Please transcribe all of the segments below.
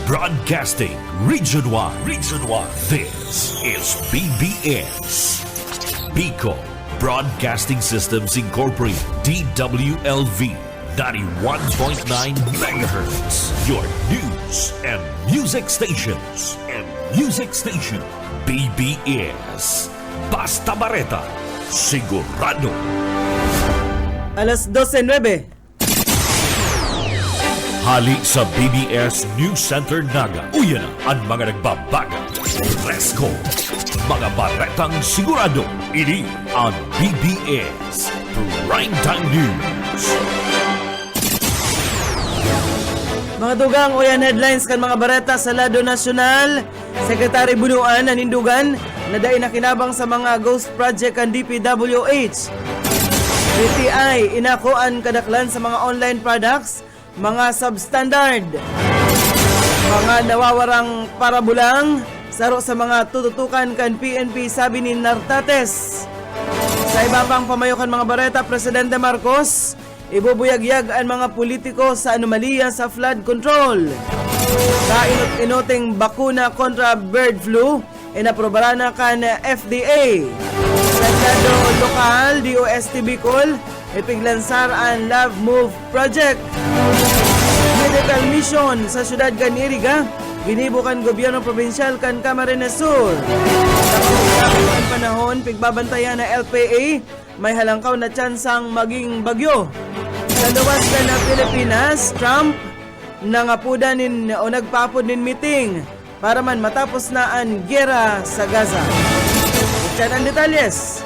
Broadcasting Region 1. Region 1. This is BBS. Bicol Broadcasting Systems Incorporated. DWLV 91.9 megahertz. Your news and music stations. BBS. Basta Bareta. Sigurado. Alas 12:09. Hali sa BBS News Center Naga. Uyan na ang mga nagbabaga. Fresco. Mga baretang sigurado. Ini ang BBS Primetime News. Mga dugang uyan headlines kan mga bareta sa lado nasyonal. Sekretary Bunuan nanindugan na dai nakinabang sa mga ghost project kan DPWH. BTI inakuan kadaklan sa mga online products, mga substandard, mga nawawarang parabulang, saro sa mga tututukan kan PNP, sabi ni Nartates. Sa iba pang pamayokan mga bareta, Presidente Marcos ibubuyagyag ang mga politiko sa anomalya sa flood control. Sa inot-inoting bakuna kontra bird flu, inaprobara na kan FDA. Sa lado lokal, DOST Bicol, ipiglansar ang Love Move Project. Medical mission sa syudad kan Iriga, ginibukan gobyerno probinsyal kan Camarines Sur. Sa ang panahon, pigbabantayan na LPA, may halangkaw na tsansang maging bagyo. Sa luwas ka na Pilipinas, Trump nangapuda o nagpapod nin meeting para man matapos na ang gera sa Gaza. Diyan ang detalyes.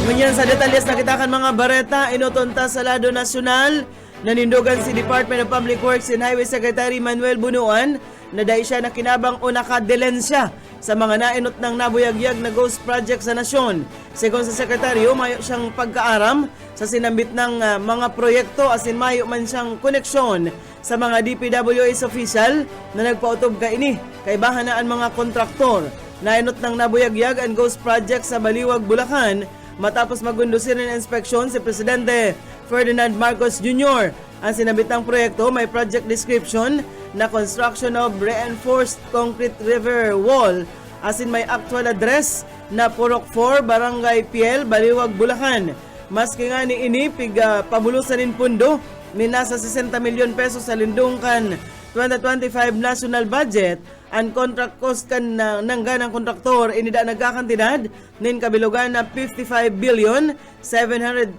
Ngunyan sa detalyes nakitakan mga bareta, inutunta sa lado nasyonal, nanindugan si Department of Public Works and Highway Secretary Manuel Bunuan na dahil siya nakinabang o nakadelensya sa mga nainot ng nabuyagyag na ghost project sa nasyon. Segon sa sekretaryo, mayo siyang pagkaaram sa sinambit ng mga proyekto asin mayo man siyang koneksyon sa mga DPWH official na nagpautob ka ini. Kay bahanaan mga kontraktor nainot ng nabuyagyag ang ghost project sa Baliwag, Bulacan matapos magundusir ng inspeksyon si Presidente Ferdinand Marcos Jr. Ang sinabit ng proyekto may project description na construction of reinforced concrete river wall asin may actual address na Purok 4, Barangay Piel, Baliwag, Bulacan. Maski nga ni ini pabulusan in pundo ni nasa 60 milyon pesos sa lindungkan 2025 national budget, ang contract cost kan ng ganang kontraktor inida nagkakantidad nin kabilugan na 55 billion 730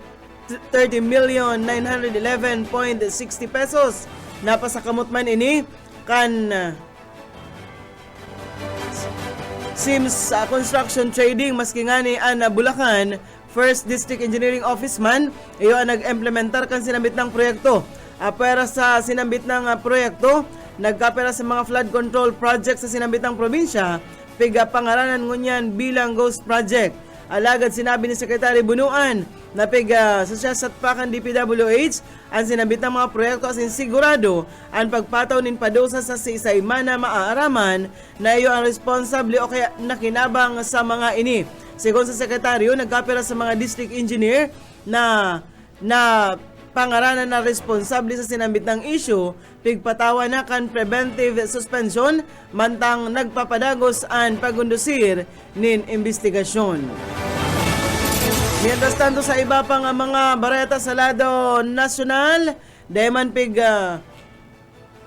million 911.60 pesos. Napasakamot man ini kan Sims Construction Trading, maski nga ni Ana Bulacan First District Engineering Office man, iyo ang nag-implementar kan sinambit ng proyekto. Pera sa sinambit ng proyekto, nagkapera sa mga flood control project sa sinambit ng probinsya, piga pangaranan ngunyan bilang ghost project. Alagad sinabi ni Secretary Bunuan na piga sa satpakan DPWH ang sinabit ng mga proyekto asin sigurado ang pagpataw nin padosa sa isay mana maaaraman na iyo ang responsable o kaya nakinabang sa mga ini. Segon sa sekretaryo, nagkapera sa mga district engineer na pangaranan na responsable sa sinambit ng issue, pigpatawa na kan preventive suspension, mantang nagpapadagos ang pagundusir nin investigasyon. Mientras tanto sa iba pang mga bareta sa lado nasyonal, dayman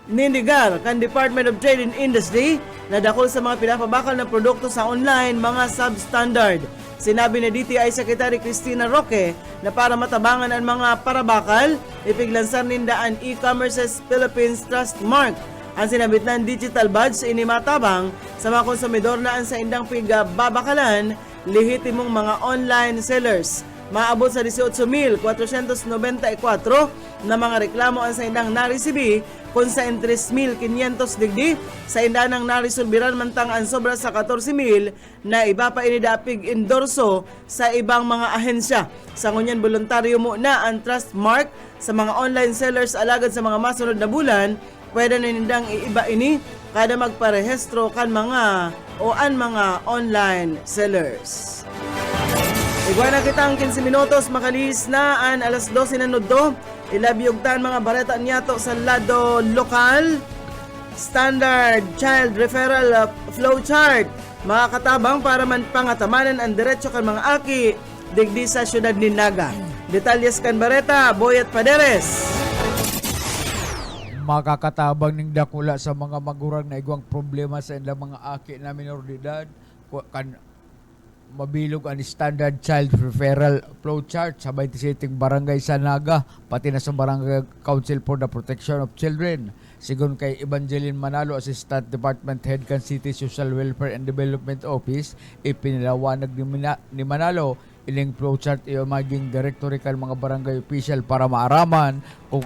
nindigar kan Department of Trade and Industry na dakol sa mga pinapabakal na produkto sa online, mga substandard. Sinabi ni DTI Secretary Cristina Roque na para matabangan ang mga parabakal, ipiglansar ninda ang E-Commerce's Philippines Trust Mark. Ang sinabit ng digital badge inimatabang sa mga konsumidor na ang sa indang babakalan, lehitimong mga online sellers. Maabot sa 18,494 na mga reklamo ang sa indang naresibi kung sa 3,500 digdi sa indanang narisulbiran mantang ang sobra sa 14,000 na iba pa inidapig endorso sa ibang mga ahensya. Sa ngunyan voluntaryo mo na ang trust mark sa mga online sellers alagad sa mga masunod na bulan, pwede na nindang iiba ini kada magparehistro kan mga online sellers. Igual na kita ang 15 minutos, makalis na ang alas 12 na nudto. Ilabyugtan mga bareta niyato sa lado lokal. Standard Child Referral Flowchart mga katabang para man pangatamanan ang diretsyo kan mga aki digdi sa syudad ni Naga. Detalyes kan bareta Boyet Paderes. Makakatabang ning dakula sa mga magurang na igwang problema sa ilang mga aki na minor de edad kan mabilog ang standard child referral flowchart sa 27 barangay sa Naga pati na sa Barangay Council for the Protection of Children. Sigon kay Evangeline Manalo, Assistant Department Head kan City Social Welfare and Development Office, ipinilawanag ni Manalo ining flowchart iyo maging directory kan mga barangay official para maaraman kung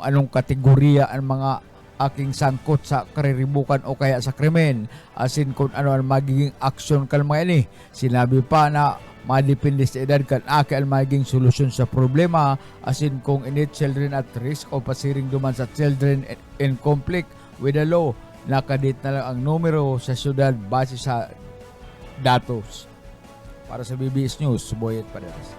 anong kategorya ang mga aking sangkot sa kariribukan o kaya sa krimen, asin kung ano ang magiging aksyon kan mga ini. Sinabi pa na madepende sa edad kan aki ang magiging solusyon sa problema, asin kung ini children at risk o pasiring duman sa children in conflict with the law, nakadate na lang ang numero sa syudad base sa datos. Para sa BBS News, Boyet Paderes.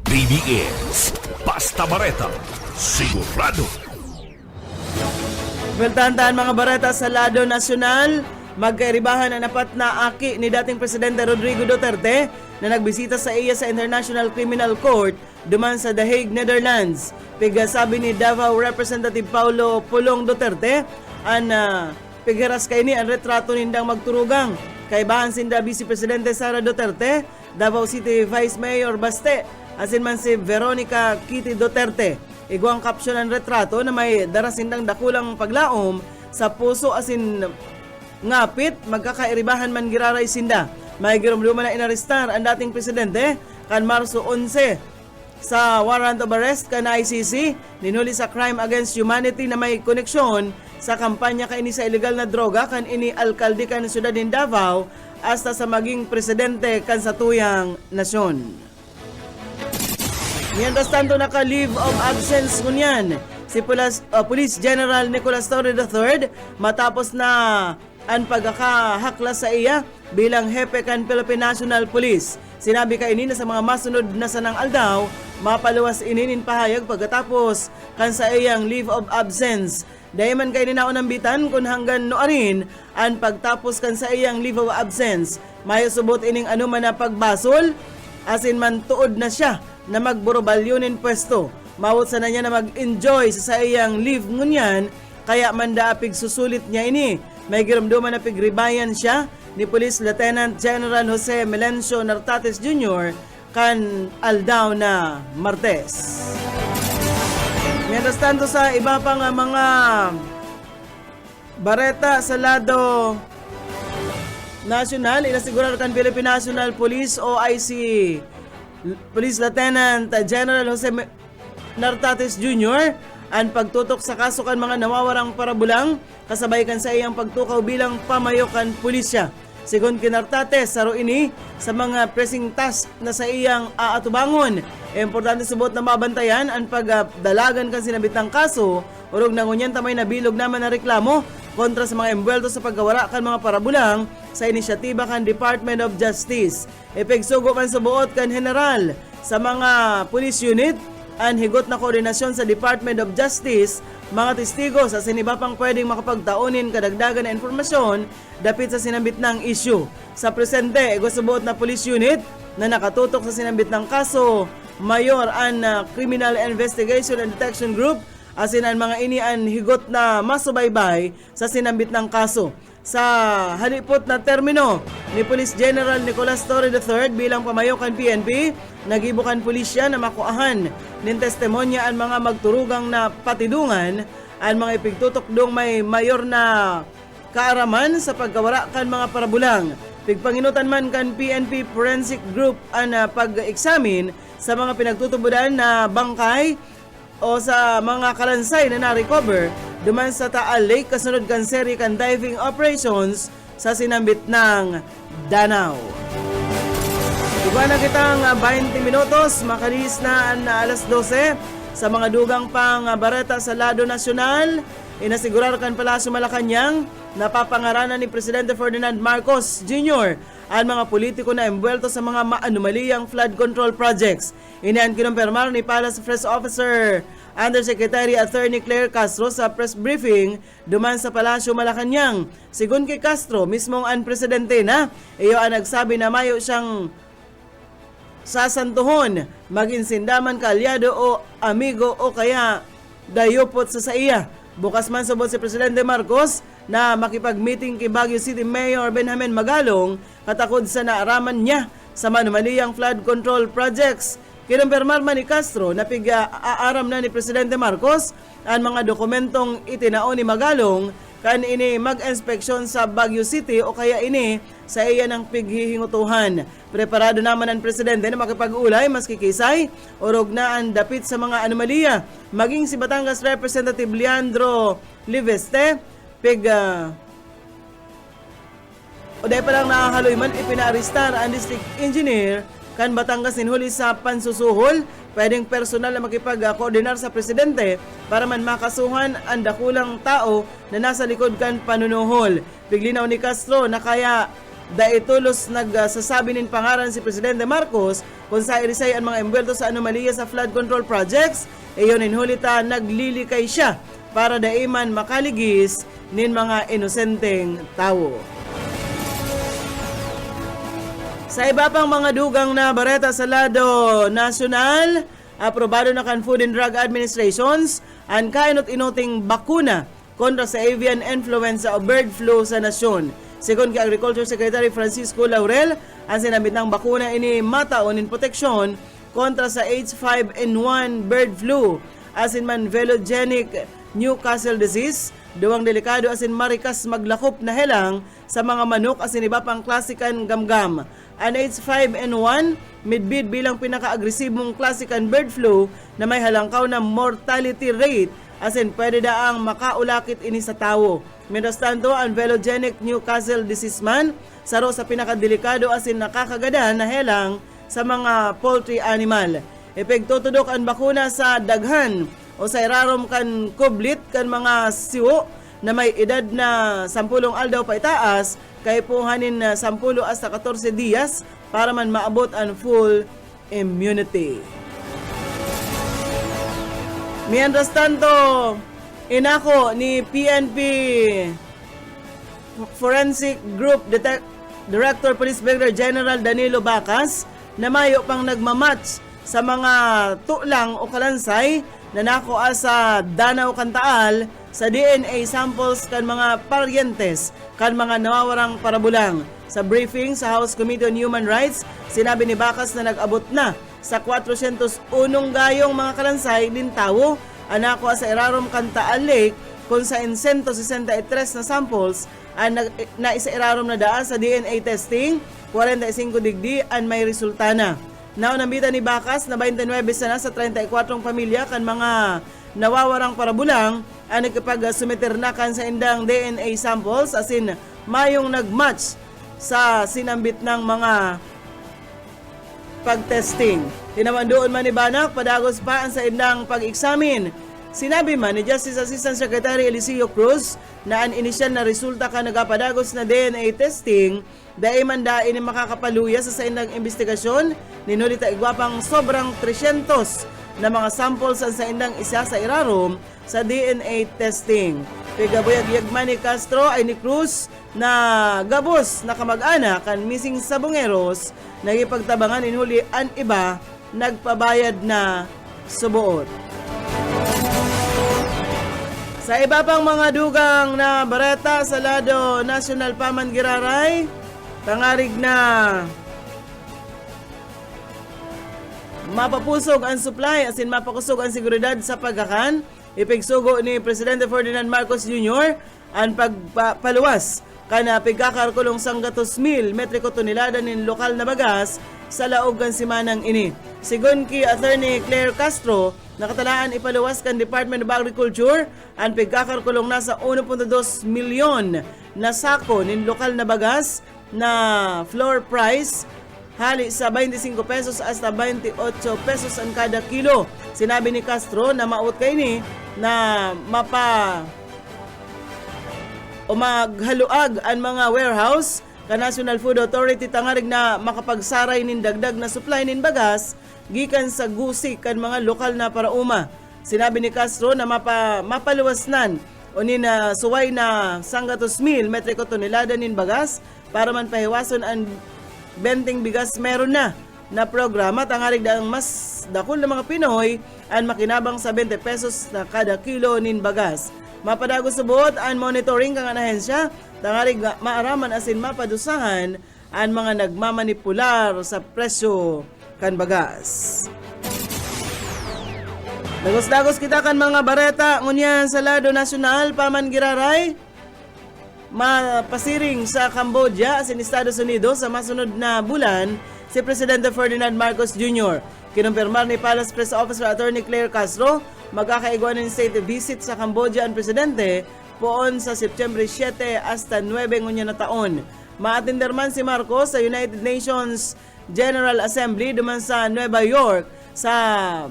BBS Basta Bareta, sigurado. Weltantahan mga bareta sa lado nasyonal, magkairibahan ang apat na aki ni dating Presidente Rodrigo Duterte na nagbisita sa iya sa International Criminal Court duman sa The Hague, Netherlands. Pigasabi ni Davao Representative Paulo Pulong Duterte, pigaras kay ni ang retrato nindang magturugang. Kaibahan sinda Vice Presidente Sara Duterte, Davao City Vice Mayor Baste, asin man si Veronica Kitty Duterte. Igwang caption ang retrato na may darasindang dakulang paglaom sa puso asin ngapit magkakairibahan man giraray sinda. May girumluman na inarestar ang dating presidente kan Marso 11 sa warrant of arrest kan ICC ninuli sa crime against humanity na may koneksyon sa kampanya kaini sa illegal na droga kan ini alkalde kan siyudad ng Davao hasta sa maging presidente kan sa tuyang nasyon. Mientras tanto naka-leave of absence ngunyan si Police General Nicolas Torre III matapos na ang pagkakahaklas sa iya bilang hepe kan Philippine National Police. Sinabi ka ini na sa mga masunod na sanang aldaw, mapaluwas inin pahayag pagkatapos kan sa iyang leave of absence. Dahil man kay ninaunang bitan kung hanggang noarin ang pagtapos kan sa iyang leave of absence. Mayo subot ining anuman na pagbasol, asin man tuod na siya na magborobalyonin pwesto. Mawot sana niya na mag-enjoy sa iyang leave ngunyan, kaya mandaapig susulit niya ini. May giramduman na pigribayan siya ni Police Lieutenant General Jose Melencio Nartates Jr. kan aldaw na Martes. Mientras tanto sa iba pang mga bareta sa lado nasyonal, inasigurado kan Philippine National Police o IC Police Lieutenant General Jose Nartates Jr. ang pagtutok sa kaso kan mga nawawarang parabulang kasabay kan sa iyang pagtukaw bilang pamayokan pulisya. Sigon kinartates saro ini sa mga pressing task na sa iyang aatubangon. Importante subot na mabantayan ang pagdalagan kan sinabitang kaso urog na ngunyan tamay nabilog naman na reklamo kontra sa mga embwelto sa pagkawara kan mga parabulang sa inisyatiba kan Department of Justice. Ipigsugo man subuot kan general sa mga police unit ang higot na koordinasyon sa Department of Justice, mga testigo sa siniba pang pwedeng makapagtaunin kadagdagan na informasyon dapit sa sinambit ng issue. Sa presente, gusubuot na police unit na nakatutok sa sinambit ng kaso, mayor ang Criminal Investigation and Detection Group, asin ang mga ini ang higot na masubaybay sa sinambit ng kaso. Sa halipot na termino ni Police General Nicolas Torre III bilang pamayokan PNP, nagibukan pulisya na makuahan nin testimonya ang mga magturugang na patidungan ang mga ipigtutok dong may mayor na kaaraman sa pagkawara kan mga parabulang. Pigpanginutan man kan PNP Forensic Group ang pag-examine sa mga pinagtutubudan na bangkay o sa mga kalansay na na-recover duman sa Taal Lake kasunod kan seri kan diving operations sa sinambit ng Danau. Iba na kitang 20 minutos, makalis na ang alas 12 sa mga dugang pang bareta sa lado nasyonal. Inasigurar kan Palasyo Malacanang napapangaranan ni Presidente Ferdinand Marcos Jr. ang mga politiko na embwelto sa mga maanumaliyang flood control projects. Inian kinumpirmar ni Palace Press Officer Undersecretary Attorney Claire Castro sa press briefing duman sa Palasyo Malacanang. Sigun kay Castro, mismong unpresidente na, iyo ang nagsabi na mayo siyang sasantuhon, maging sindaman kaalyado o amigo o kaya dayupot sa iya. Bukas man subot si Presidente Marcos na makipag-meeting kay Baguio City Mayor Benjamin Magalong katakod sa naaraman niya sa manumaliyang flood control projects. Kinumpirmar man ni Castro na aaram na ni Presidente Marcos ang mga dokumentong itinao ni Magalong kan ini mag-inspeksyon sa Baguio City o kaya ini sa iya ng pighihingutuhan. Preparado naman ang Presidente na makipag-ulay maski kisay o na ang dapit sa mga anomalya. Maging si Batangas Representative Leandro Liveste, o dahil pa lang nakahaloy man ipinaaristar ang District Engineer kan Batangas inhuli sa pansusuhol, pwedeng personal na makipag-koordinar sa Presidente para man makasuhan ang dakulang tao na nasa likod kan panunuhol. Piglinaw ni Castro na kaya daitulos nagsasabi nin pangaran si Presidente Marcos kung sa irisay ang mga embwelto sa anomalya sa flood control projects, iyon inhulita naglilikay siya para daiman makaligis nin mga inosenteng tao. Sa iba pang mga dugang na bareta sa lado nasyonal, aprobado na kan Food and Drug Administrations ang kainot-inoting bakuna kontra sa avian influenza o bird flu sa nasyon. Sigon kay Agriculture Secretary Francisco Laurel, ang sinabit ng bakuna ini mataon in proteksyon kontra sa H5N1 bird flu, asin man velogenic Newcastle disease, duwang delikado asin marikas maglakop na helang sa mga manok asin iba pang klasikan gamgam. Ang H5N1 midbid bilang pinaka-agresibong klasikan bird flu na may halangkaw na mortality rate asin pwede daang makaulakit ini sa tao. Mientras tanto, ang velogenic Newcastle disease man saro sa pinakadelikado asin nakakagada na helang sa mga poultry animal. Epektutudok ang bakuna sa daghan o sa irarom kan kublit kan mga siwo na may edad na 10 aldaw pa itaas kay puhanin na 10 hasta 14 dias para man maabot ang full immunity. Mientras tanto, inako ni PNP Forensic Group Director Police Brigadier General Danilo Bacas na mayo pang nagmamatch sa mga tulang o kalansay na nakuha sa Danau Kantaal sa DNA samples kan mga paryentes kan mga nawawarang parabulang. Sa briefing sa House Committee on Human Rights, sinabi ni Bacas na nag-abot na sa 401 gayong mga kalansay din tawo ang nakuha sa Irarom Kantaal Lake kung sa 163 na samples ang na isa Irarom na daan sa DNA testing, 45 digdi ang may resulta na. Naunambita ni Bacas na 29 sana sa 34 pamilya kan mga nawawarang parabulang ang nagkapag-sumiternakan sa indang DNA samples asin mayong nagmatch sa sinambit ng mga pag-testing. Tinaman doon man ni Banak, padagos pa ang sa indang pag-examine. Sinabi man ni Justice Assistant Secretary Eliseo Cruz na ang inisyal na resulta ka nagapadagos na DNA testing dahil man dain makakapaluya sa indang investigasyon, ninulita igwapang sobrang 300 na mga samples ang sa indang isa sa Irarom sa DNA testing. Pigabuyag-yag man ni Castro ay ni Cruz na gabos na kamag-anak kan missing sabongeros nagipagtabangan inhuli ang iba nagpabayad na subuot. Sa iba pang mga dugang na bareta sa lado National Paman Giraray, tangarig na mapapusog ang supply asin mapakusog ang seguridad sa pagkakan. Ipigsugo ni Presidente Ferdinand Marcos Jr. ang pagpaluwas kana pigkakarkulong sang 2,000 metriko tonelada nin lokal na bagas sa laog kan simanang ini. Sigon ki Attorney Claire Castro, nakatalaan ipaluwas kan Department of Agriculture ang pigkakarkulong nasa 1.2 milyon na sako nin lokal na bagas na floor price hali sa 25 pesos hasta 28 pesos ang kada kilo. Sinabi ni Castro na maut kay ni na o maghaluag ang mga warehouse ka National Food Authority tangarig na makapagsaray nin dagdag na supply nin bagas gikan sa gusik kan mga lokal na parauma. Sinabi ni Castro na mapaluwasnan o nin suway na 100,000 metriko tonelada nin bagas para man pahiwason ang benting bigas meron na programa tangarig daang mas dakol na mga Pinoy ang makinabang sa 20 pesos na kada kilo nin bagas. Mapadago sa buot ang monitoring kang ahensya tangarig maaraman asin mapadusahan ang mga nagmamanipular sa presyo kan bagas. Dagos-dagos kita kan mga bareta ngunyan sa lado nasyonal paman giraray mapasiring sa Cambodia asin Estados Unidos sa masunod na bulan si Presidente Ferdinand Marcos Jr. Kinumpirmar ni Palace Press Officer Attorney Claire Castro magkakaigwan ng state visit sa Cambodia ang Presidente poon sa September 7 hasta 9 ngunyan na taon. Maattender man si Marcos sa United Nations General Assembly duman sa Nueva York sa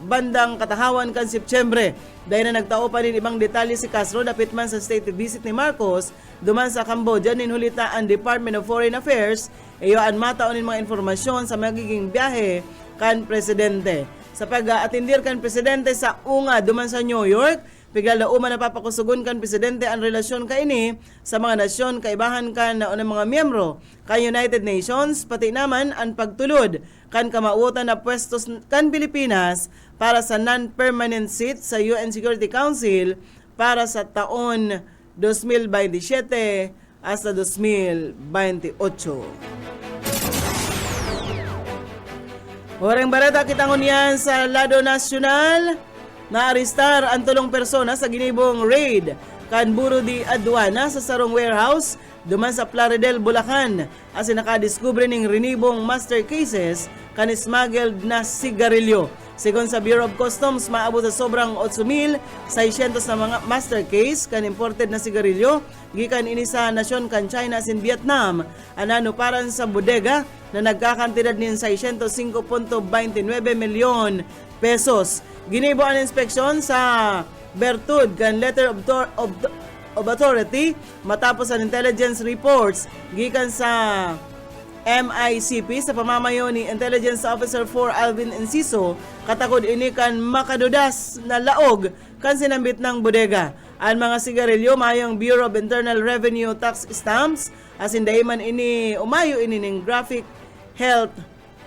bandang katahawan kan September. Dahil na nagtao pa rin ibang detalye si Castro dapit man sa state visit ni Marcos duman sa Cambodia ninhulita ang Department of Foreign Affairs iyoan mataonin mga informasyon sa magiging biyahe kan Presidente. Sa pag-atindir kan Presidente sa unga duman sa New York, bigla na napapakusugon kan Presidente ang relasyon kaini sa mga nasyon kaibahan kan na mga miyembro kan United Nations, pati naman ang pagtulod kan kamauotan na pwestos kan Pilipinas para sa non-permanent seat sa UN Security Council para sa taon 2027 hasta 2028. Horeng barata kitangon yan sa lado nasyonal. Naaristar ang tulong persona sa ginibong raid kan Buro di Aduana sa sarong warehouse duman sa Plaridel, Bulacan asin nakadiskubre ning rinibong master cases kan smuggled na sigarilyo. Sigon sa Bureau of Customs, maabot sa sobrang 8,600 na mga master case kan imported na sigarilyo gikan ini sa nasyon kan China asin Vietnam anano paran sa bodega na nagkakantidad nin 605.29 milyon pesos. Ginibo ang inspeksyon sa Bertud kan letter of authority matapos ang intelligence reports gikan sa MICP sa pamamayo ni Intelligence Officer 4 Alvin Enciso katakod ini kan makadudas na laog kan sinambit ng bodega. Ang mga sigarilyo mayong Bureau of Internal Revenue Tax Stamps asin dayman ini umayo ini ning graphic health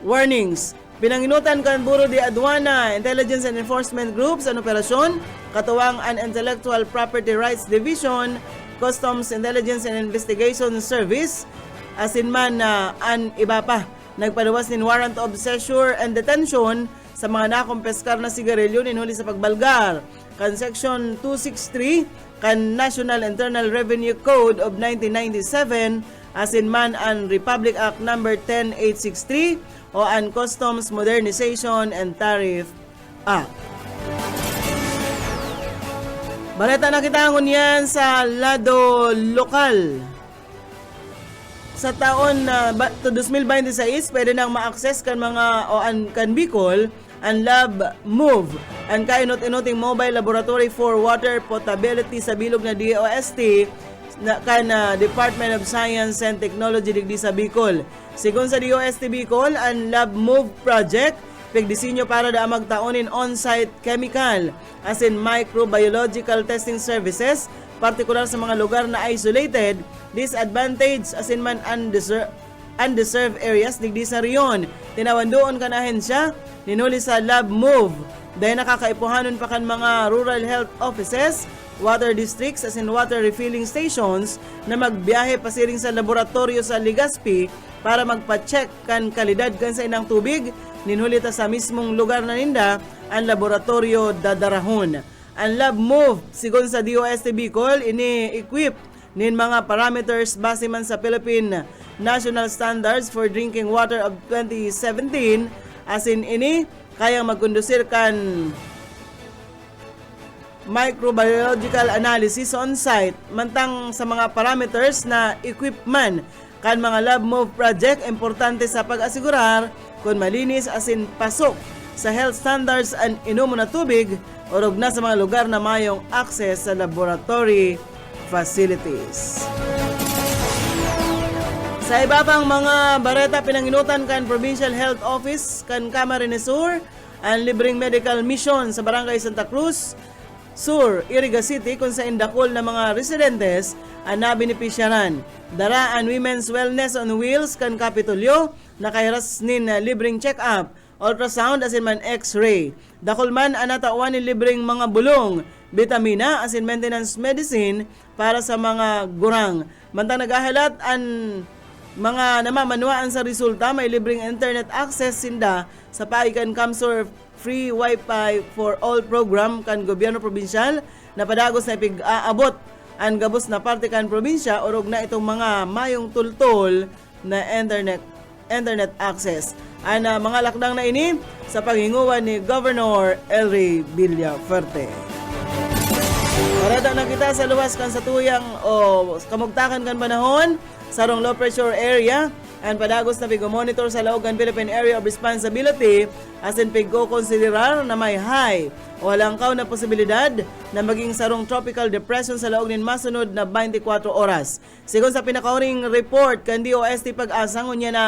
warnings. Pinanginutan kan Buro di Aduana, Intelligence and Enforcement Groups ang operasyon, katuwang an Intellectual Property Rights Division, Customs Intelligence and Investigation Service, asin man an iba pa. Nagpaluwas nin warrant of seizure and detention sa mga nakumpeskar na sigarilyo ninhuli sa pagbalgar. Kan Section 263, kan National Internal Revenue Code of 1997, asin man an Republic Act No. 10863 o ang Customs Modernization and Tariff Act. Balita na kita ngunyan sa lado lokal. Sa taon to 2026, pwede nang ma-access kan mga o kan Bicol ang Lab Move, ang kainot-inoting mobile laboratory for water potability sa bilog na DOST kan Department of Science and Technology digdi sa Bicol. Sigon sa DOST Bicol, ang Lab Move project pigdisenyo para da magtaonin on-site chemical as in microbiological testing services, partikular sa mga lugar na isolated, disadvantaged as in man undeserved areas digdi sa riyon. Tinawan doon kan ahensya ninuli sa Lab Move dahil nakakaipuhanon pa kan mga rural health offices, water districts as in water refilling stations na magbiyahe pasiring sa laboratorio sa Legazpi para magpa-check kan kalidad kan sa inang tubig. Ninhulita sa mismong lugar na ninda ang laboratorio dadarahon. Ang Lab Move, sigon sa DOST Bicol, ini-equip nin mga parameters base man sa Philippine National Standards for Drinking Water of 2017 as in ini kayang magkondusir kan microbiological analysis on-site mantang sa mga parameters na equipment kan mga Lab Move project importante sa pag-asigurar kung malinis asin pasok sa health standards ang inumo na tubig o na sa mga lugar na mayong access sa laboratory facilities. Sa Sa iba pang mga bareta pinanginutan kan Provincial Health Office kan Camarines Sur ang libreng medical mission sa Barangay Santa Cruz Sur, Iriga City kung sa indakol na mga residentes ang nabenepisyaran. Daraan Women's Wellness on Wheels kan Kapitolyo nakahiras nin libreng check-up, ultrasound as in man x-ray. Dakol man ang natawan ni libreng mga bulong, vitamina as in maintenance medicine para sa mga gurang. Mantang nagahalat ang mga namamanwaan sa resulta, may libreng internet access sinda sa Paikan Kamsur Free Wi-Fi for All program kan gobyerno probinsyal na padagos na ipig-aabot ang gabos na parte kan probinsya orog na itong mga mayong tultol na internet access. Ang mga lakdang na ini sa paghinguan ni Governor Elry Villafuerte. Parada na kita sa luwas kan sa tuyang o kamugtakan kan panahon sarong low pressure area and padagos na pig-monitor sa Laogan Philippine Area of Responsibility as in pig-considerar na may high o halangkaw na posibilidad na maging sarong tropical depression sa laog nin masunod na 24 oras. Sigon sa pinakauring report kan DOST Pag-asa ngunya na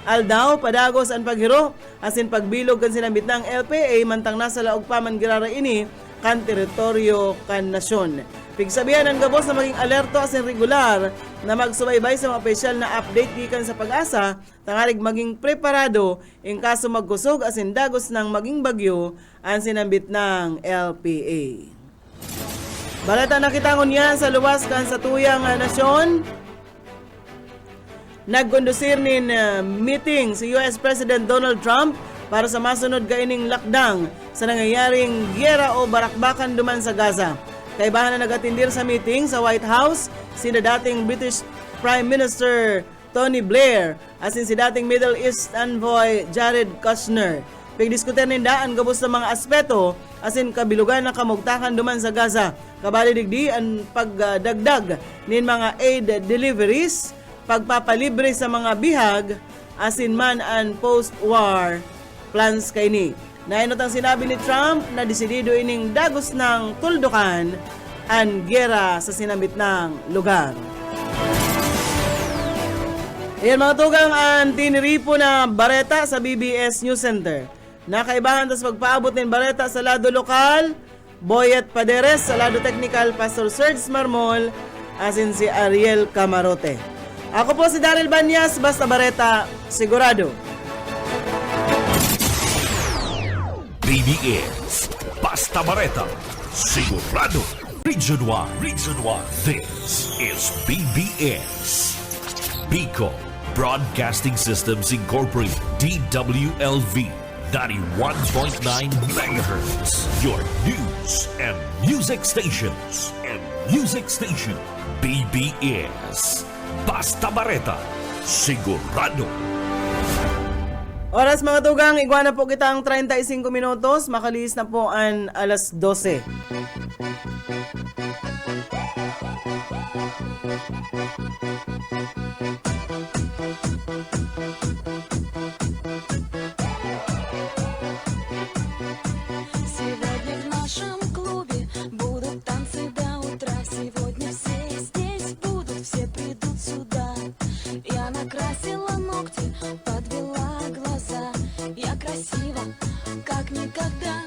aldaw padagos ang paghiro as in pagbilog kan sinambit ng LPA mantang nasa laog pa man girara ini kan teritoryo kan nasyon. Pigsabihan ang gabos na maging alerto as in regular na magsubaybay sa mga opisyal na update gikan sa Pag-asa tangalig maging preparado in kaso magkusog as in dagos ng maging bagyo ang sinambit ng LPA. Balata na kita ngunyan sa luwas kan sa tuyang nasyon. Nagkondusir nin meeting si US President Donald Trump para sa masunod kaining lakdang sa nangyayaring gyera o barakbakan duman sa Gaza. Kaibahan na nagatindir sa meeting sa White House si dating British Prime Minister Tony Blair as in si dating Middle East Envoy Jared Kushner. Pigdiskuter ninda ang gabos ng mga aspeto as in kabilugan na kamugtakan duman sa Gaza. Kabali digdi ang pagdagdag nin mga aid deliveries, pagpapalibre sa mga bihag as in man and post-war plans kay ni. Nainot ang sinabi ni Trump na desidido ining dagos ng tuldukan ang gera sa sinambit ng lugar. Ayan mga tugang ang tiniripo na bareta sa BBS News Center. Nakaibahan tas pagpaabot ng bareta sa lado lokal, Boyet Paderes, sa lado technical, Pastor Serge Marmol, as in si Ariel Camarote. Ako po si Daryl Banyas, basta bareta, sigurado. BBS Basta Bareta Sigurado Region 1 This is BBS Bicol Broadcasting Systems Incorporated DWLV 91.9 MHz Your news and music stations BBS Basta Bareta Sigurado. Oras mga tugang, iguana po kita ang 35 minutos, makalis na po ang alas 12. Сегодня в нашем клубе будут танцы до утра. Сегодня все здесь будут, все придут сюда. Я накрасила ногти, подвела глаза. Я красива, как никогда.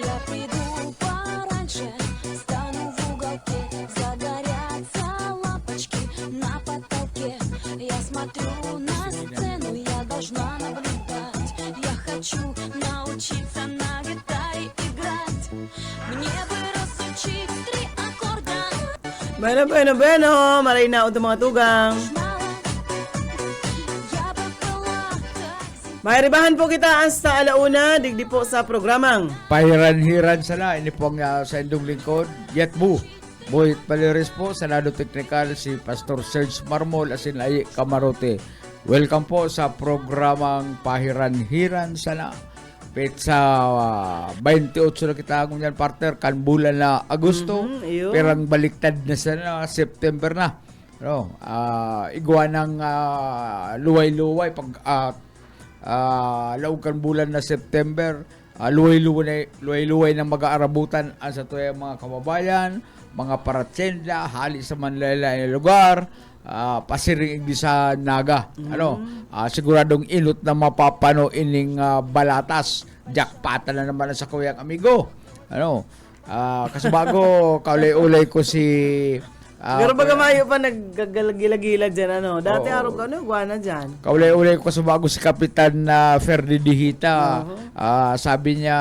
Я приду пораньше, стану в уголке. Загорятся лампочки на потолке. Я смотрю на сцену, я должна наблюдать. Я хочу научиться на гитаре играть. Мне бы разучить 3 аккорда. Bueno, maray na ito mga tugang. Я бы была так. Mayaribahan po kita hasta alauna, digdi po sa programang. Pahiran-hiran sana, ini po ang sa indong lingkod, Yetbu. Boyet Paliris po, sa lado technical, si Pastor Serge Marmol, asin Ay Camarote. Welcome po sa programang Pahiran-hiran sana. Petsa 28 na kita akong yan, partner, kan bulan na Agosto, Iyo. perang baliktad na sana, September na. No, iguanang luway-luway pag laukan bulan na September, luway-luway ng mag-aarabutan sa tuyang mga kababayan, mga paratsenda, hali sa Manila na lugar, pasiring di sa naga. Siguradong inot na mapapano ining balatas. Jackpot na naman sa kuyang amigo. Kasi bago kaulay-ulay ko si Pero baga mayo pa naggagila-gila dyan, Dati araw ka, guwana dyan. Kaulay-ulay ko sa bago si Kapitan Ferdi Dihita. Sabi niya,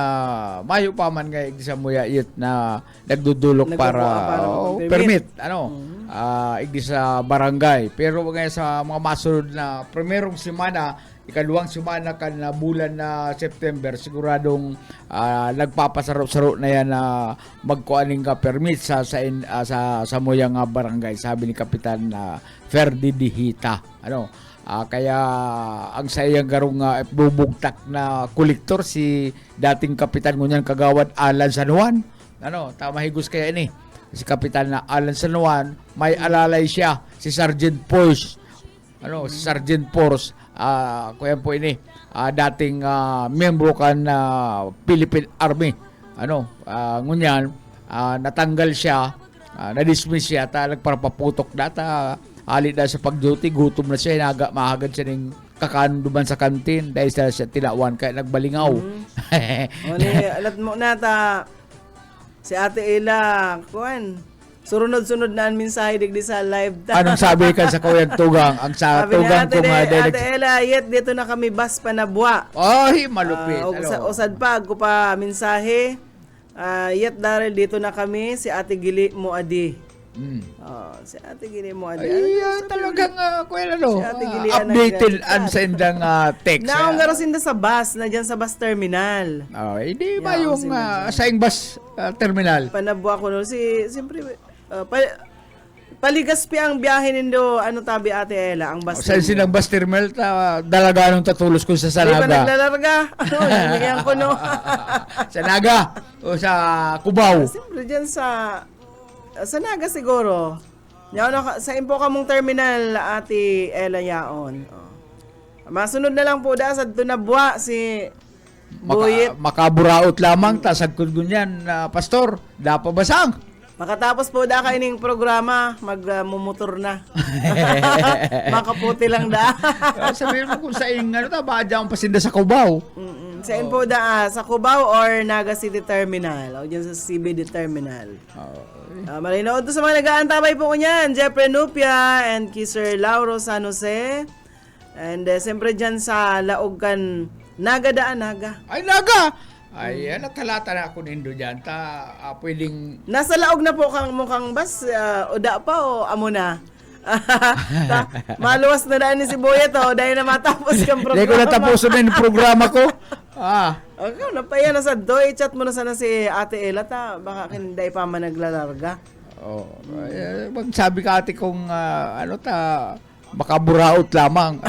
mayo pa man ngayon sa muya it na nagdudulok para permit. Igdi sa barangay. Pero ngayon sa mga masunod na primerong semana, ikaduhang semana kan na bulan na September, siguradong nagpapasarap-sarap na yan na magkuaning ka permit sa moyang barangay, sabi ni Kapitan Ferdi Dihita. Kaya ang sayang garong bubugtak na kolektor si dating kapitan ngunyan kagawad Alan San Juan. Tama higos kaya ini. Si Kapitan Alan San Juan, may alalay siya si Sergeant Force. Si Sergeant Force, kuya po ini, dating miyembro kan Philippine Army. Ngunyan, natanggal siya, na-dismiss siya, nagparapaputok data, alit na sa pag-duty, gutom na siya, mahagad siya ng kakanduman sa kantin dahil siya tinawan, kaya nagbalingaw. Alat mo na si Ate Ella, sunod-sunod na ang mensahe digdi sa live. Anong sabi ka sa kuyang tugang? Ang sa sabi tugang ko nga Ate Ella, yet dito na kami bas panabwa. Ay, malupit. Usad pa, ko pa mensahe. Yet daril dito na kami, si Ate Gili mo adi. Si Ate Gili mo adi. Ay, talagang kuya Si Ate Gili updated ang sendang text. Naong garo sinda sa bus, na dyan sa bus terminal. Hindi ba yung saing bus terminal? Panabwa ko siyempre, paligas pi ang biyahe nindo, tabi Ate Ella, ang bus Sa sinang bus terminal, dalaga nung tatulos ko sa Di pa Sanaga. naglalarga. Bigyan ko Sa Naga o sa Cubao. Siyempre dyan sa Naga siguro. Sa impo ka mong terminal, Ate Ella yaon. Masunod na lang po sa tunabwa si Buyit. Makaburaot lamang, tasagkod gunyan, pastor, dapabasang. Makatapos po kaining programa, magmumotor na. Makaputi lang Sabihin mo kung sa baadya ang pasinda sa Cubao. Sa po sa Cubao or Naga City Terminal. O dyan sa CBD Terminal. Malinood to sa mga nag-aantabay po ko niyan. Jeffrey Nupia and Kisser Lauro San Jose. And siyempre dyan sa Laogan, Naga daan, Naga. Ay, Naga! Ay, natalata na ako nindo dyan. Pwedeng... Nasa laog na po kang mukhang bas, o da pa o amo na. Maluwas na daan ni si Boyet dahil na matapos kang programa. Hindi ko natapusin na yung programa ko. Okay, napaya na sa doy, chat mo na sana si Ate Ella baka hindi pa man naglalarga. Sabi ka ate kung makaburaot lamang.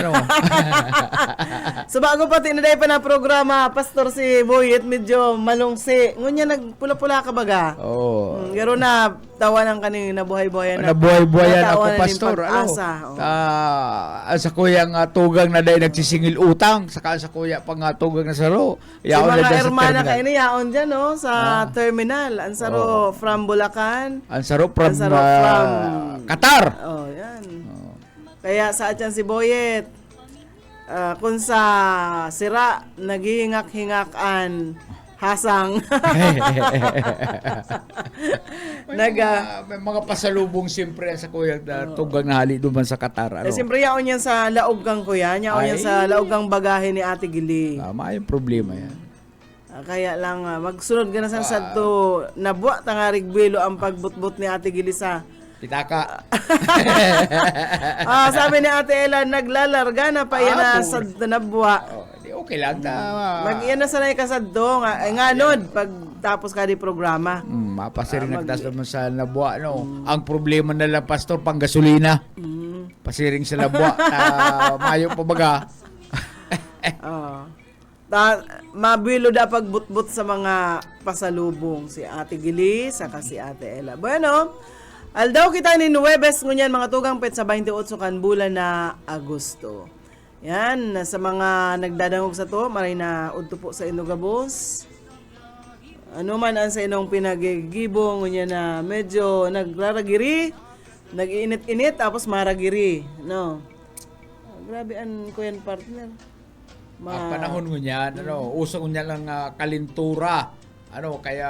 So bago pa tinaday pa na programa, Pastor si Boyet medyo malungsi. Ngunya nagpula-pula ka baga. Garo na tawa ng kaning nabuhay-buhayan na. Nabuhay-buhayan ako, Natawa na Pastor. ng pag-asa. Sa kuyang tugang na dahil nagsisingil utang, saka sa kuya pang tugang na saro. Si mga hermana kayo na yaon dyan, sa terminal. Ansaro from Bulacan. Ansaro from Qatar. Yan. Kaya sa atyan si Boyet, kung sa sira, naghihingak-hingakan, hasang. May mga pasalubong siyempre sa kuya tugang na hali duman sa Qatar. Siyempre yaon yan sa laogang kuya, yaon yan sa laogang bagahe ni Ate Gili. May problema yan. Kaya lang, magsunod ka na sa sadto, nabuwa tangarig bilo ang pagbutbut ni Ate Gili sa Pitaka. Sabi ni Ate Ella, naglalarga na pa yan na sa nabuwa. Okay lang. Mag-iyan na sanay ka sa do. Nga nun, pag tapos ka di programa. Mapasiring nagtas naman sa nabuwa. Ang problema na lang, Pastor, pang gasolina. Pasiring sa nabuwa. Mayo pa baga. Mabilo da pagbutbut sa mga pasalubong si Ate Gili, saka si Ate Ella. Bueno, aldaw kita ni Nuwebes ngunyan mga tugang pet sa 28 kan bulan na Agosto. Yan, sa mga nagdadangog sa to, maray na udto po sa inugabos. Ano man ang sa inong pinagigibong ngunyan na medyo nagraragiri, nag-iinit-init tapos maragiri, no. Grabe an ko yan, partner. Ang panahon mo niyan, uso ko niya lang kalintura. Kaya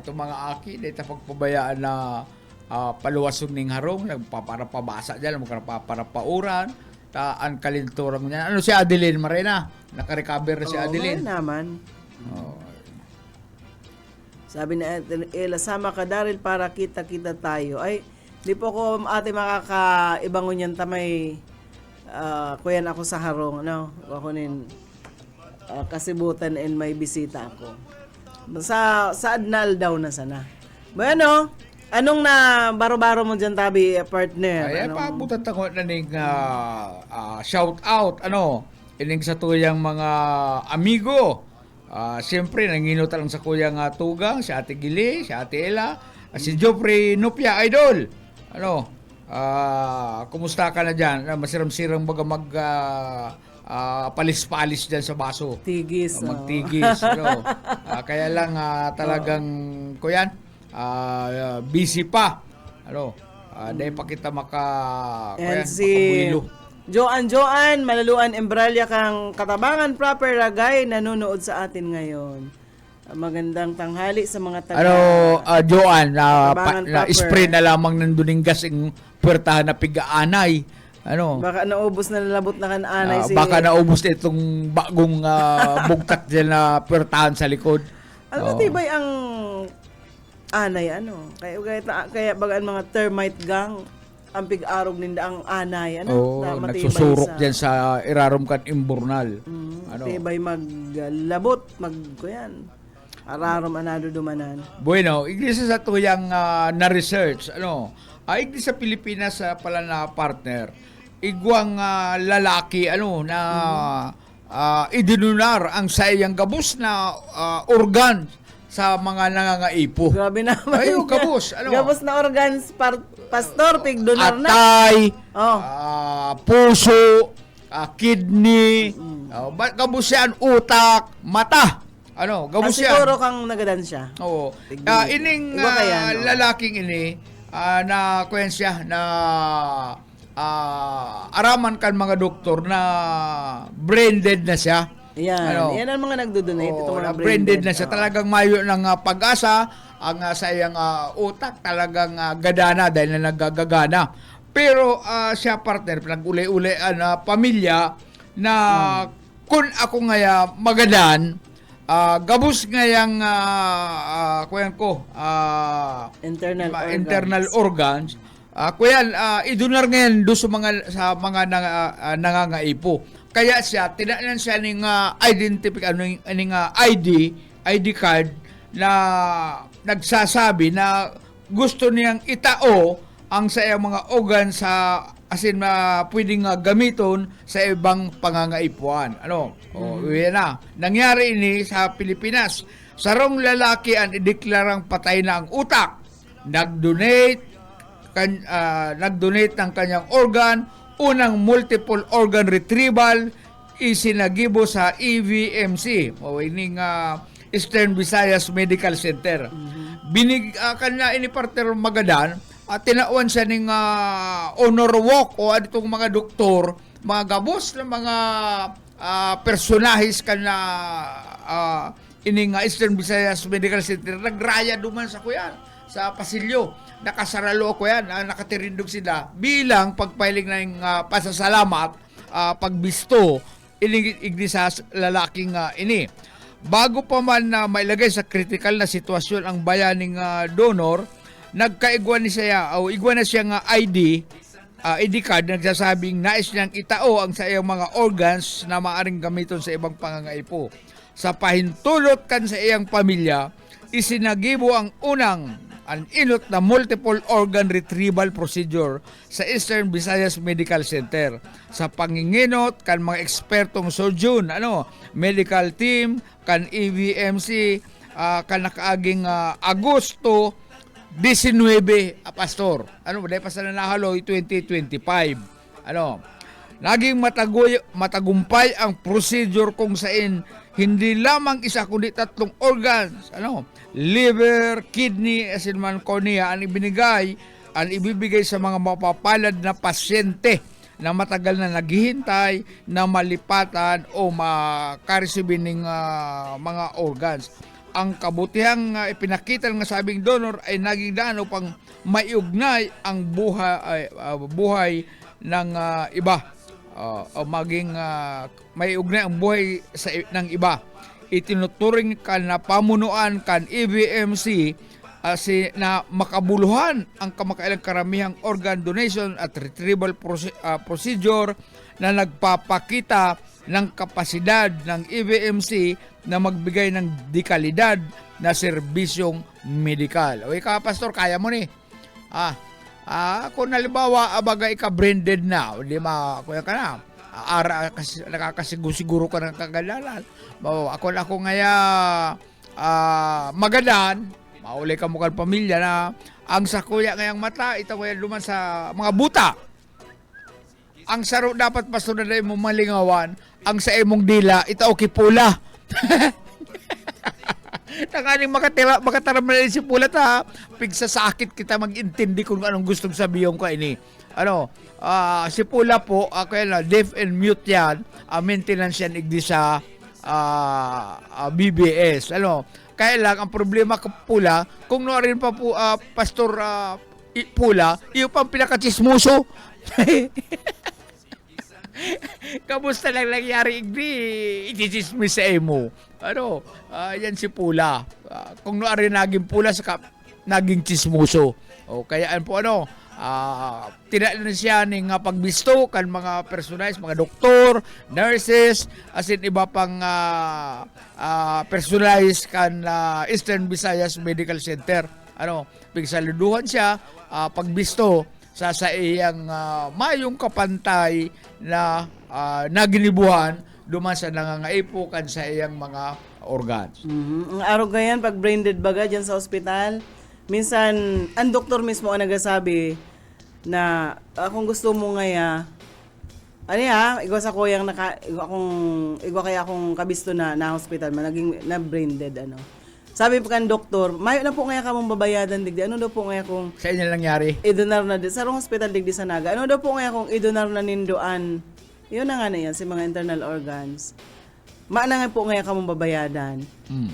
itong mga aki, dito pagpabayaan na paluwason ning harong, nagpaparapabasa dyan, magpaparapauran, ang kalintura mo niyan. Si Adeline Marena? Naka-recover na si Adeline. Naman. Sabi ni Ella, sama ka Daryl para kita-kita tayo. Ay, di po ko ate makakaibangon yan tamay kuyan ako sa harong. No? Ako nin kasibutan and may bisita ako. Sa Adnal daw na sana. Bueno, anong na baro-baro mo dyan, tabi, partner? Ay, pabutan ako na ning shout out, ining sa tuyang mga amigo. Siyempre, nanginot lang sa kuyang Tugang, si Ate Gili, si Ate Ella, si Joffrey Nupia, idol. Kumusta ka na dyan? Masiram-siram baga palis-palis dyan sa baso. Tigis. Magtigis. Kaya lang talagang, kuyan, busy pa. Dahil pa kita And si Joan, Malaluan Embralia kang Katabangan proper Ragay, nanonood sa atin ngayon. Magandang tanghali sa mga taga. Joan, Katabangan proper. spray na lamang nanduning gas yung puwertahan na pigaanay. Baka naubos na nalabot na kan anay si... Baka naubos na itong bagong bugtak dyan na puwertahan sa likod. Tibay ang anay, Kaya bagaan mga termite gang, ang pig-arog ninda ang anay, matibay nagsusurok dyan sa irarom kan imburnal. Tibay maglabot, kuyan. Ararom anado dumanan. Bueno, iglesia sa tuyang na-research, iglesia sa Pilipinas pala na partner, igwang lalaki, na idinunar ang sayang gabos na organ sa mga nangangaipo. Grabe naman. Ayo, gabos. Gabos na organs, pastor, pig-donar na. Atay, puso, kidney, gabos yan, utak, mata. Gabos yan. Siguro kang nagadan siya. Oo. Ining Iba kaya, lalaking ini, na kwensya, na araman kan mga doktor na brain dead na siya. Yan. Yan ang mga nagdo-donate. Itong mga branded na siya. Talagang mayo ng pag-asa. Ang sayang utak talagang gadana dahil na naggagagana. Pero siya partner, pinag-uli-uli na pamilya na kung ako ngaya magadan, gabos ngayang internal organs, kuyan, idunar ngayon do sa mga nangangaipo. Kaya siya, tinanan siya ng ID card na nagsasabi na gusto niyang itao ang sa iyang mga organ sa asin pwedeng gamiton sa ibang pangangaipuan. Yan na. Nangyari ini sa Pilipinas. Sarong lalaki ang ideklarang patay na ang utak. Nag-donate ng kanyang organ. Unang multiple organ retrieval isinagibo sa EVMC ining Eastern Visayas Medical Center. Kanya ini partner magadan at tinauan siya ng honor walk o aditong mga doktor, mga gabos na mga personahis kana ining Eastern Visayas Medical Center nagraya duman sa kuyan sa pasilyo. Nakasaralo ko yan, nakatirindog sila bilang pagpailing na yung pasasalamat, pagbisto, igni sa lalaking ini. Bago pa man mailagay sa critical na sitwasyon ang bayaning donor, nagkaigwan ni siya, igwan na siya nga ID card, nagsasabing nais niyang itao ang sa iyang mga organs na maaring gamiton sa ibang pangangaipo. Sa pahintulot kan sa iyang pamilya, isinagibo ang unang inot na multiple organ retrieval procedure sa Eastern Visayas Medical Center. Sa panginginot kan mga ekspertong surgeon, medical team, kan EVMC, kan nakaaging Agosto 19, pastor. Dahil pa sa nanahaloy 2025. Naging matagumpay ang procedure kung saan hindi lamang isa kundi tatlong organs, liver, kidney, asin man cornea ang ibinigay ang ibibigay sa mga mapapalad na pasyente na matagal na naghihintay na malipatan o makaresibin ng mga organs. Ang kabutihang ipinakita ng sabing donor ay naging daan upang maiugnay ang buhay ng iba. O maging maiugnay ang buhay ng iba. Itinuturing kan na pamunuan kan EBMC na makabuluhan ang kamakailang karamihang organ donation at retrieval procedure na nagpapakita ng kapasidad ng EBMC na magbigay ng dekalidad na serbisyong medikal. O ikaw, Pastor, kaya mo ni. Kung halimbawa, abaga ika-branded na, hindi kuya ka na, kasi nakakasiguro ka ng kagalalan. Ako ngaya magadan, maulay ka mukha pamilya na ang sa kuya ngayang mata, ito kaya luman sa mga buta. Ang saro dapat Pastor na mo malingawan, ang sa imong dila, ito okay pula. Tangaling makataram na si pula ta, pigsa sakit kita mag-intindi kung anong gustong sabihin ko ini. Si pula po, kaya na, deaf and mute yan, maintenance yan igdi sa BBS. Kaya lang, ang problema ka pula, kung no rin pa po, Pastor Pula, iyo pang pinakachismoso. Kamusta lang nangyari igdi, itisismis sa emo. Yan si Pula. Kung no rin naging Pula, naging chismoso. Kaya po tinaanan siya ng pagbisto kan mga personalis, mga doktor, nurses, as in iba pang personalis kan Eastern Visayas Medical Center. Pigsaluduhan siya, pagbisto sa iyang mayong kapantay na naginibuhan duman sa nangangaipukan sa iyang mga organs. Ang araw gayan, pag brain dead baga dyan sa ospital, minsan, ang doktor mismo ang nagasabi na kung gusto mo ngaya, igwa sa kuyang igwa kaya akong kabisto na hospital, naging na brain dead, Sabi pa kan doktor, mayo na po ngaya ka mong babayadan digdi. Ano daw po ngaya kung sa inyo nangyari? idonar na din sa hospital digdi sa Naga. Ano daw po ngaya kung idonar na nindoan. Yun na nga na yan, si mga internal organs. Maana nga po ngaya ka mong babayadan.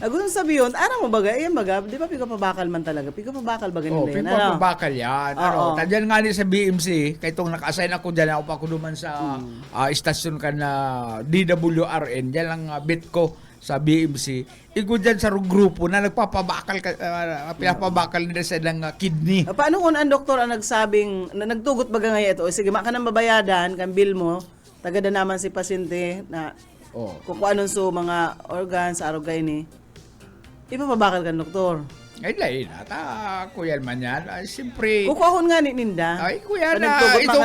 Gusto sabihin, mo baga, di ba pigo pabakal man talaga? Pigo pabakal ba ganun pigo pabakal yan. Tadyan nga ni sa BMC, kaya itong naka-assign ako dyan, ako pa ko duman sa istasyon ka na DWRN, dyan lang bit ko sa BMC. Igo dyan sa grupo na nagpapabakal, pinapabakal nila sa ilang kidney. Paano kung ang doktor ang nagsabing, nagtugot baga ngayon ito, sige, maka nang babayadan, kan bill mo, tagada naman si pasyente na kung anong so mga organs, arogay ni, ipapabakal ka, doktor. Ay, lain. Kuya man yan. Siyempre. Kukuhon nga ni Ninda. Ay, kuya na. Ito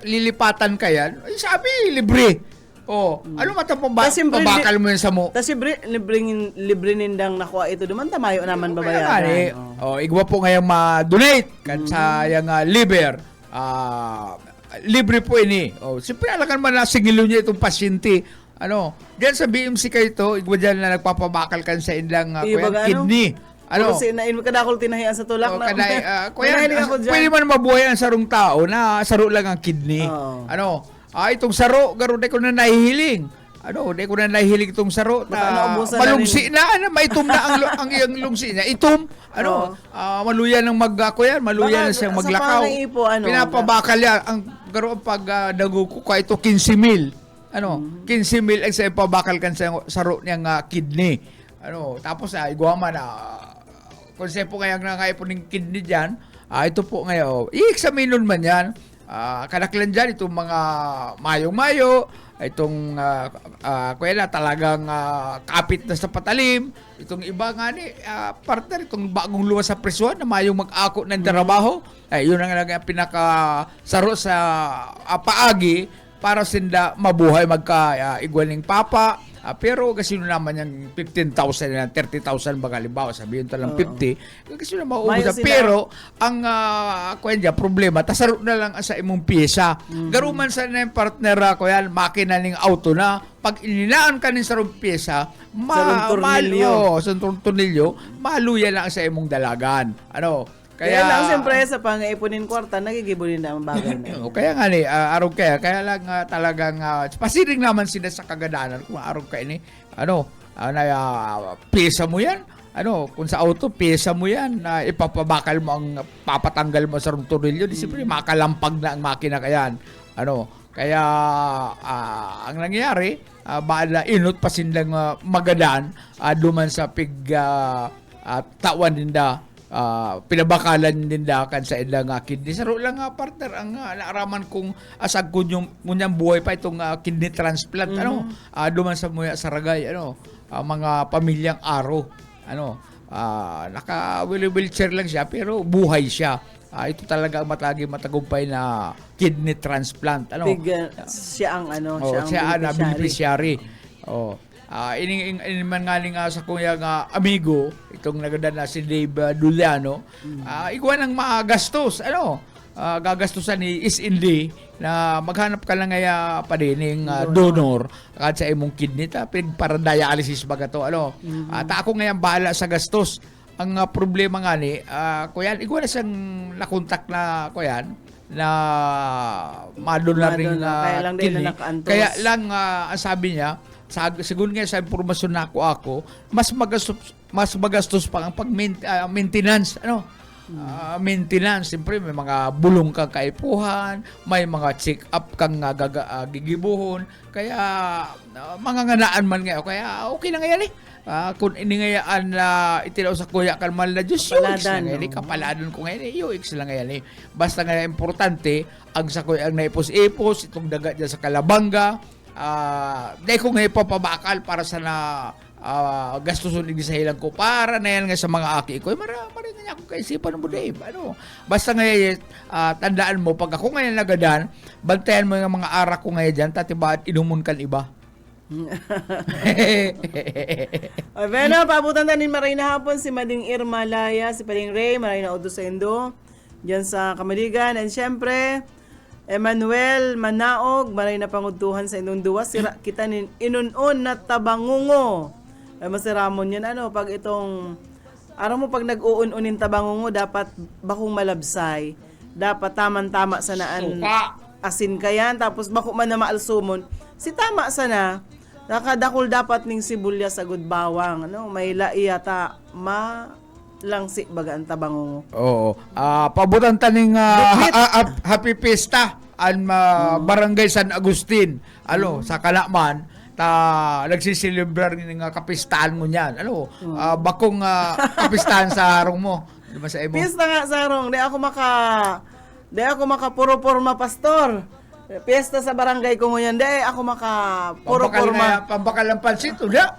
lilipatan ka yan. Ay, sabi, libre. Ano matapabakal mo yan sa mo? Tapos libre Nindang nakuha ito. Duman tamayo naman babayaran. Igwa po ngayong ma-donate kan sa yung liver. Libre po ini. Siyempre alakan man na singilo niya itong pasyente. Diyan sa BMC kayo ito, igwa dyan na nagpapabakal kan sa ilang kidney. Kadakol tinahian sa tulak na. Pwede man mabuhay ang sarong tao na saro lang ang kidney. Itong saro, garo di ko na nahihiling. Di ko na nahihiling itong saro. Malungsi na, maitom na ang iyang lungsi niya. Itom, maluya ng maluya na siyang maglakaw. Pinapabakal yan. Ang garo pag dago ko, ito 15,000. 15,000 ang sa ipabakal kan sa saro niyang kidney. Tapos igwama na konsepo ngayang nangaipon ng kidney dyan. Ito po ngayon, i-examinon man yan. Kadaklan dyan itong mga mayong-mayo, itong talagang kapit na sa patalim, itong iba nga ni partner, itong bagong luwas sa presyon na mayong mag-ako ng trabaho, yun ang pinakasaro sa paagi para sinda mabuhay magka-igwaning papa. Pero kasi naman yung 15,000 na 30,000 baga halimbawa sabihin talang 50 kasi na mauubos pero ang problema tasaro na lang sa imong pyesa garuman sa na yung partner ko yan makina ning auto na pag ininaan ka ning sarong pyesa sarong tornilyo maluya lang sa imong dalagan Kaya lang, siyempre, sa pangaipunin kwarta, nagigibunin na ang bagay na. O, kaya nga ni, araw kaya lang talagang, pasiring naman sila sa kagananan kung araw kaya ni, pyesa mo yan, kung sa auto, pyesa mo yan, ipapabakal mo papatanggal mo sa tornilyo, di siyempre, makalampag na ang makina kayan. Kaya, ang nangyayari, baala inot pa silang magadan, duman sa tawan ninda, pinabakalan ninda kan sa ilang kidney. Saro lang partner ang naaraman kong asag ko yung buhay pa itong kidney transplant duman sa muya Saragay mga pamilyang aro naka wheelchair lang siya pero buhay siya. Ito talaga ang matagumpay na kidney transplant Siya ang siya ang beneficiary. Ini man ngaling sa kuya nga amigo itong naganda na si Dave Duliano iguan ang magastos gagastusan ni is-indi na maghanap ka lang ngaya pa din donor kad sa imong kidney para dialysis baga to ta ako ngayon bahala sa gastos ang problema nga ni kuyan iguan na siyang nakontak na kuyan na madonar ring kidney kaya lang ang sabi niya siguro nga sa impormasyon na ako mas magastos pa ang maintenance maintenance siyempre may mga bulong kang kaipuhan may mga check up kang gigibuhon kaya manganganaan man nga kaya okay na nga yan kung iningayaan na itinaw sa kuya kan mal na Diyos UX lang yan kapaladan ko ngayon UX lang yan basta nga importante ang sa kuya ang naipos-ipos itong daga dyan sa Kalabanga dahil ko ngayon papabakal para sa na gastusun sa hilang ko para na yan nga sa mga aki ko marami nga ako kaisipan mo Dave basta ngayon tandaan mo pag ako ngayon nagadan bantayan mo yung mga arak ko ngayon dyan tatiba at inumun kan iba. Bueno, paabutan tanin maray na hapon si Mading Irma Laya, si Pading Ray, maray na Odosendo dyan sa Kamaligan and syempre Emmanuel Manaog, maray na pangutuhan sa inyong duwa. Sira kita inunon na tabangungo. Masiramon yan. Pag itong, araw mo pag nag-uun-unin tabangungo, dapat bakong malabsay. Dapat taman-tama sa naan. Asin ka yan. Tapos bako man na maalsumon. Si tama sana, nakadakol dapat ning sibulya sa gudbawang. May laiyata langsi baga ang tabangungo. Oo. Pabutan taning Happy Fiesta ang Barangay San Agustin. Sa Kalaman nagsisilibrar ng kapistahan mo niyan. Bakong kapistahan sa harong mo. Di ba sa imo? Fiesta nga sa harong. Di ako maka puro-porma pastor. Piyesta sa barangay ko ngayon, ako puro porma. Pambakal ng pansit, uda?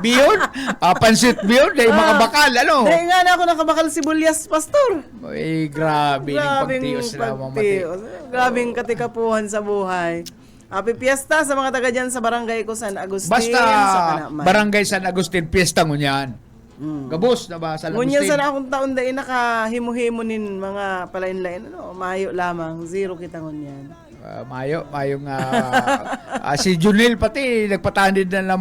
Biyon? Pansit biyon, makabakal, Dahil nga na ako nakabakal sibuyas, pastor. Uy, grabe yung pagtios na mamati. Grabing katikapuhan sa buhay. Happy Fiesta sa mga taga dyan sa barangay ko San Agustin. Basta, sa barangay San Agustin, fiesta mo niyan. Gabos na ba San Agustin? Ngunyan sana akong taon dahil nakahimu-himu nin mga palain-lain. Mayo lamang. Zero kita ngunyan. Mayong si Junil pati nagpatandid na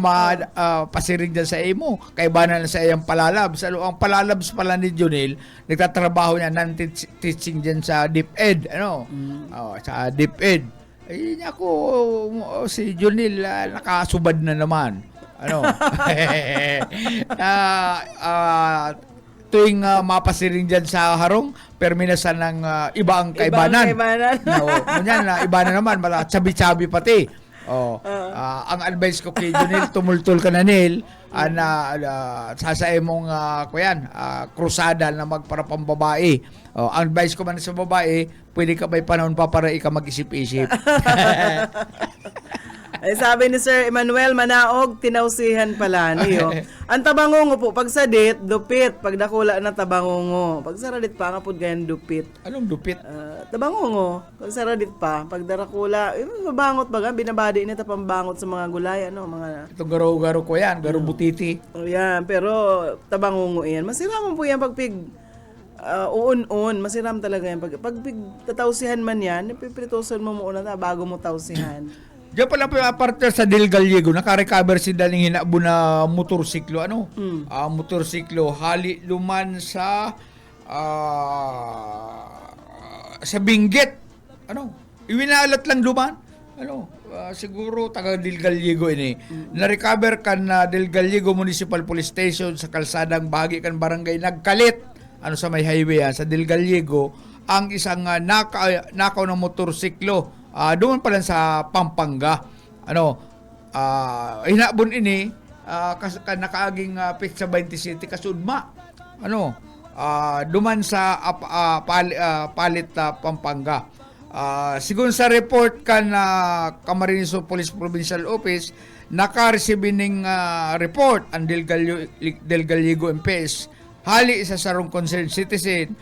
pasiring dyan sa imo. Kaibanan na sa iyang palalabs. Ang palalabs pala ni Junil, nagtatrabaho niya non-teaching dyan sa DepEd. Sa DepEd. Ay, ako, si Junil nakasubad na naman. Tuwing mapasiring dyan sa harong, perminasan ng iba ang kaibanan. Iba na naman, tsabi-tsabi pati. Ang advice ko kay Junil, tumultul ka na Nil, sasae mong krusada na magparapambabae. Ang advice ko man sa babae, pwede ka may panahon pa para ika mag-isip-isip. Ay sabi ni Sir Emmanuel Manaog, tinausihan pala niyo. Ang tabangungo po, pag sadit, dupit. Pag dakula na tabangungo. Pag saradit pa, nga po ganyan dupit. Anong dupit? Tabangungo. Pag saradit pa, pag darakula, mabangot ba? Binabadi niya pambangot sa mga gulay. Mga... Itong garo-garo ko yan, garo butiti. Yan, pero tabangungo yan. Masiraman po yan pag uun-un. Masiram talaga yan. Pag tatausihan man yan, pipiritosan mo muna bago mo tausihan. Diyan pala po partner sa Del Gallego, naka-recover si daling hinabo na motorsiklo, motorsiklo, hali luman sa Benguet. Iwinalat lang luman. Siguro taga Del Gallego ini. Na-recover kan na Del Gallego Municipal Police Station sa kalsadang bahagi kan barangay Nagkalit. Sa may highway sa Del Gallego, ang isang nakaw ng motorsiklo. Doon pa lang sa Pampanga. Hinabon ini nakaaging pizza 20 City kasudma. Duman sa Palit Pampanga. Sigun sa report kan Camarines Police Provincial Office, naka-receive ning report ang Del Gallego MPS hali sa sarong concerned citizen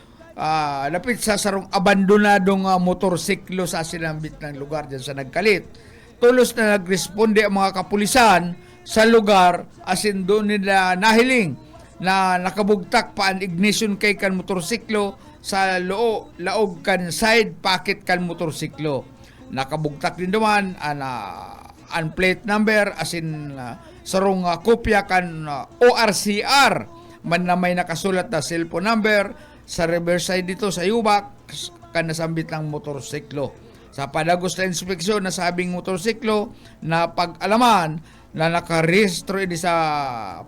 lapit sa sarong abandonadong motorsiklo sa sinambit ng lugar dyan sa Nagkalit. Tulos na nagresponde ang mga kapulisan sa lugar asin doon nila nahiling na nakabugtak pa ang ignition kay kan motorsiklo sa laog kan side pocket kan motorsiklo. Nakabugtak din naman ang plate number asin sarong kopya kan ORCR man na may nakasulat na cellphone number sa reverse side dito sa Yubak kan nasambit ng motorsiklo. Sa padagos na inspeksyon na sabing motorsiklo na pag-alaman na nakarehistro ini sa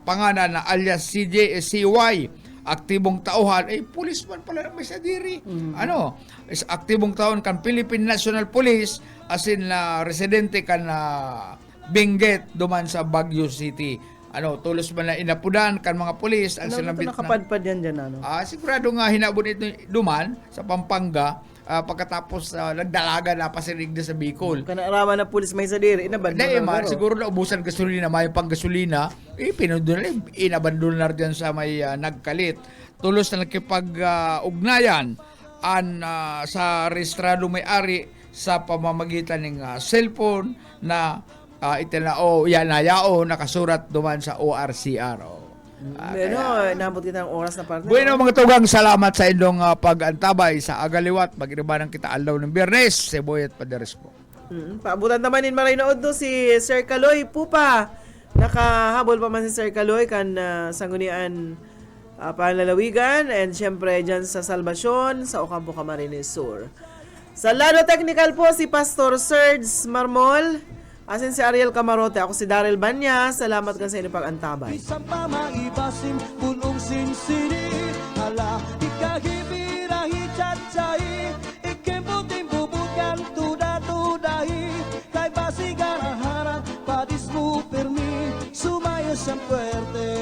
pangalan na alias CY, aktibong tauhan, policeman pala may sa diri. Is aktibong taon kan Philippine National Police asin na residente kan Benguet duman sa Baguio City. Tulos man na inapudan kan mga pulis ang sinambit nakapadpad yan dyan, sigurado nga hinabon ito duman sa Pampanga pagkatapos nagdalaga na pasirig na sa Bicol. Kanarama na pulis may sa diri, inabandon siguro na ubusan gasolina, may pang gasolina, inabandon na dyan sa may Nagkalit. Tulos na nakipag-ugnayan sa rehistrado may-ari sa pamamagitan ng cellphone na nakasurat duman sa ORCR. Nabot kita ng oras na partner. Bueno mga tugang, salamat sa inyong pag-antabay sa agaliwat. Mag-iribanan kita alaw ng Biyernes, Seboyet Paderes po. Paabutan naman in marinood to si Sir Kaloy Pupa. Nakahabol pa man si Sir Kaloy kan sanggunian Panlalawigan and syempre dyan sa Salvacion sa Ocampo Camarines Sur. Sa lado technical po si Pastor Serge Marmol. Asin si Ariel Camarote, ako si Daryl Banya. Salamat ka sa inyong pag-antabay. Isang pamaibasim, punong sinsini. Hala, ikahibirahi cacai. Ikemputing bubukan tuda-tudahi. Kay basigan ang harap, padis mo permi. Sumayos ang puerte.